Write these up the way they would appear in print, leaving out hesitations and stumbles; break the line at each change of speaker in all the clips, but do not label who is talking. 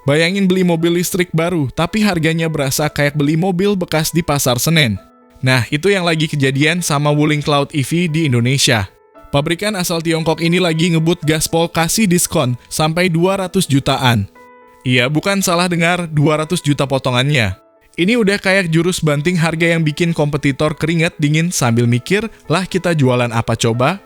Bayangin beli mobil listrik baru, tapi harganya berasa kayak beli mobil bekas di Pasar Senen. Nah, itu yang lagi kejadian sama Wuling Cloud EV di Indonesia. Pabrikan asal Tiongkok ini lagi ngebut gaspol kasih diskon sampai 200 jutaan. Iya, bukan salah dengar, 200 juta potongannya. Ini udah kayak jurus banting harga yang bikin kompetitor keringat dingin sambil mikir, lah kita jualan apa coba?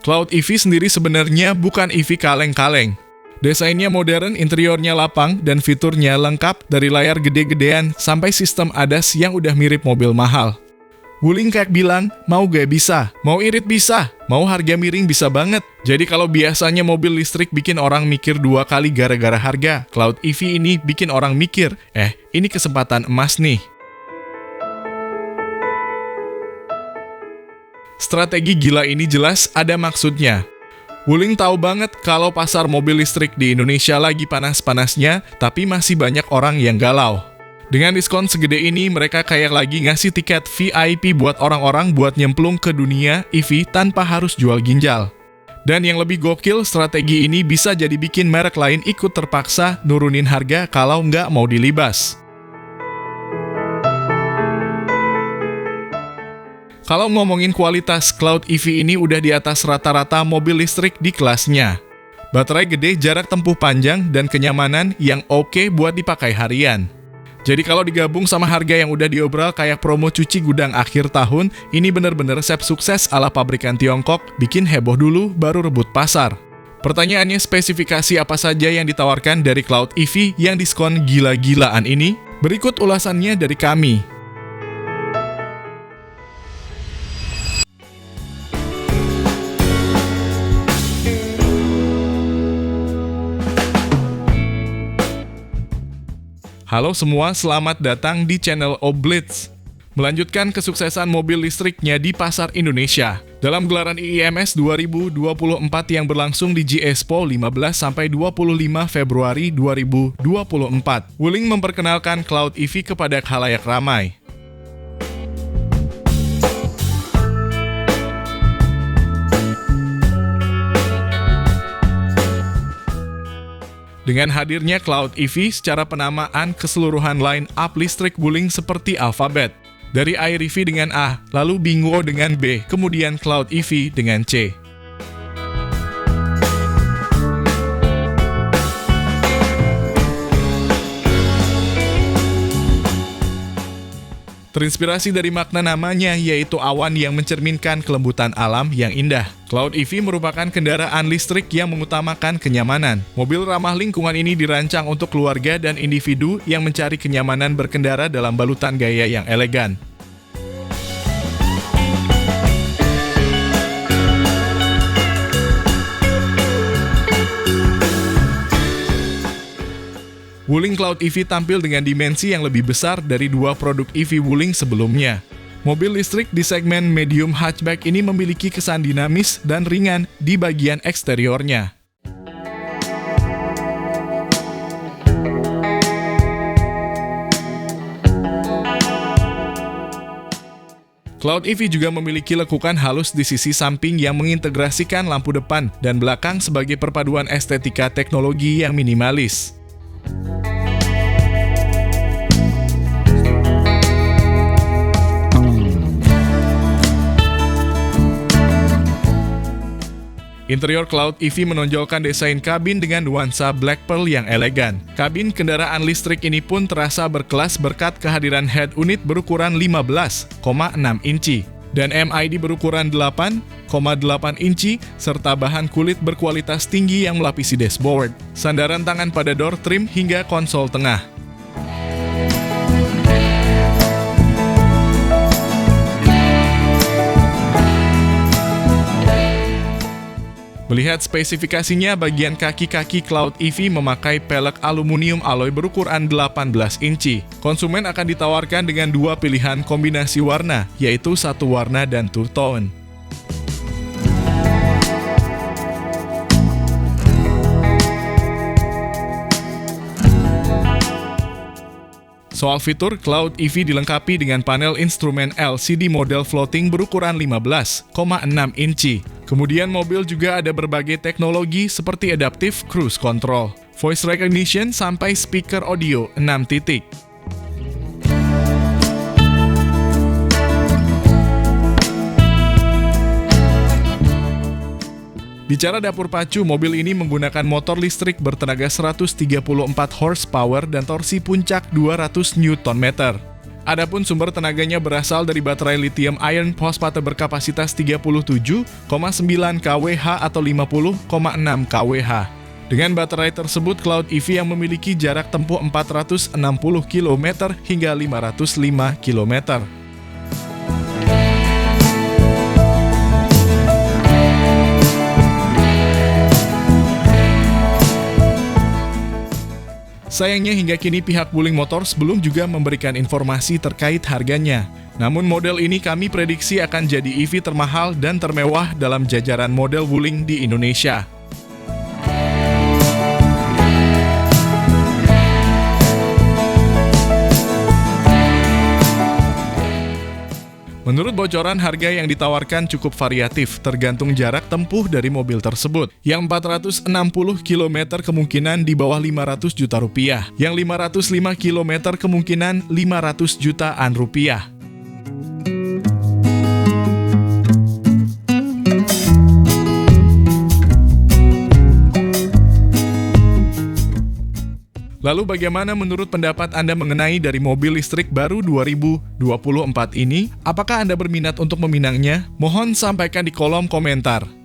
Cloud EV sendiri sebenarnya bukan EV kaleng-kaleng. Desainnya modern, interiornya lapang, dan fiturnya lengkap dari layar gede-gedean sampai sistem ADAS yang udah mirip mobil mahal. Wuling kayak bilang, mau gak bisa, mau irit bisa, mau harga miring bisa banget. Jadi kalau biasanya mobil listrik bikin orang mikir 2 kali gara-gara harga, Cloud EV ini bikin orang mikir, ini kesempatan emas nih. Strategi gila ini jelas ada maksudnya. Wuling tahu banget kalau pasar mobil listrik di Indonesia lagi panas-panasnya, tapi masih banyak orang yang galau. Dengan diskon segede ini, mereka kayak lagi ngasih tiket VIP buat orang-orang buat nyemplung ke dunia EV tanpa harus jual ginjal. Dan yang lebih gokil, strategi ini bisa jadi bikin merek lain ikut terpaksa nurunin harga kalau nggak mau dilibas. Kalau ngomongin kualitas, Cloud EV ini udah di atas rata-rata mobil listrik di kelasnya. Baterai gede, jarak tempuh panjang, dan kenyamanan yang oke buat dipakai harian. Jadi kalau digabung sama harga yang udah diobral kayak promo cuci gudang akhir tahun, ini bener-bener resep sukses ala pabrikan Tiongkok, bikin heboh dulu baru rebut pasar. Pertanyaannya, spesifikasi apa saja yang ditawarkan dari Cloud EV yang diskon gila-gilaan ini? Berikut ulasannya dari kami. Halo semua, selamat datang di channel Oblitz. Melanjutkan kesuksesan mobil listriknya di pasar Indonesia. Dalam gelaran IIMS 2024 yang berlangsung di G-Expo 15-25 Februari 2024, Wuling memperkenalkan Cloud EV kepada khalayak ramai. Dengan hadirnya Cloud EV secara penamaan keseluruhan line-up listrik Wuling seperti alfabet. Dari iREV dengan A, lalu Bingo dengan B, kemudian Cloud EV dengan C. Terinspirasi dari makna namanya, yaitu awan yang mencerminkan kelembutan alam yang indah. Cloud EV merupakan kendaraan listrik yang mengutamakan kenyamanan. Mobil ramah lingkungan ini dirancang untuk keluarga dan individu yang mencari kenyamanan berkendara dalam balutan gaya yang elegan. Wuling Cloud EV tampil dengan dimensi yang lebih besar dari 2 produk EV Wuling sebelumnya. Mobil listrik di segmen medium hatchback ini memiliki kesan dinamis dan ringan di bagian eksteriornya. Cloud EV juga memiliki lekukan halus di sisi samping yang mengintegrasikan lampu depan dan belakang sebagai perpaduan estetika teknologi yang minimalis. Interior Cloud EV menonjolkan desain kabin dengan nuansa black pearl yang elegan. Kabin kendaraan listrik ini pun terasa berkelas berkat kehadiran head unit berukuran 15,6 inci dan MID berukuran 8,8 inci serta bahan kulit berkualitas tinggi yang melapisi dashboard, sandaran tangan pada door trim hingga konsol tengah. Melihat spesifikasinya, bagian kaki-kaki Cloud EV memakai pelek aluminium alloy berukuran 18 inci. Konsumen akan ditawarkan dengan 2 pilihan kombinasi warna, yaitu satu warna dan two-tone. Soal fitur, Cloud EV dilengkapi dengan panel instrumen LCD model floating berukuran 15,6 inci. Kemudian mobil juga ada berbagai teknologi seperti Adaptive Cruise Control, Voice Recognition, sampai speaker audio 6 titik. Bicara dapur pacu, mobil ini menggunakan motor listrik bertenaga 134 horsepower dan torsi puncak 200 Nm. Adapun sumber tenaganya berasal dari baterai lithium iron phosphate berkapasitas 37,9 kWh atau 50,6 kWh. Dengan baterai tersebut, Cloud EV yang memiliki jarak tempuh 460 km hingga 505 km. Sayangnya hingga kini pihak Wuling Motors belum juga memberikan informasi terkait harganya. Namun model ini kami prediksi akan jadi EV termahal dan termewah dalam jajaran model Wuling di Indonesia. Menurut bocoran, harga yang ditawarkan cukup variatif, tergantung jarak tempuh dari mobil tersebut. Yang 460 km kemungkinan di bawah 500 juta rupiah, yang 505 km kemungkinan 500 jutaan rupiah. Lalu bagaimana menurut pendapat Anda mengenai dari mobil listrik baru 2024 ini? Apakah Anda berminat untuk meminangnya? Mohon sampaikan di kolom komentar.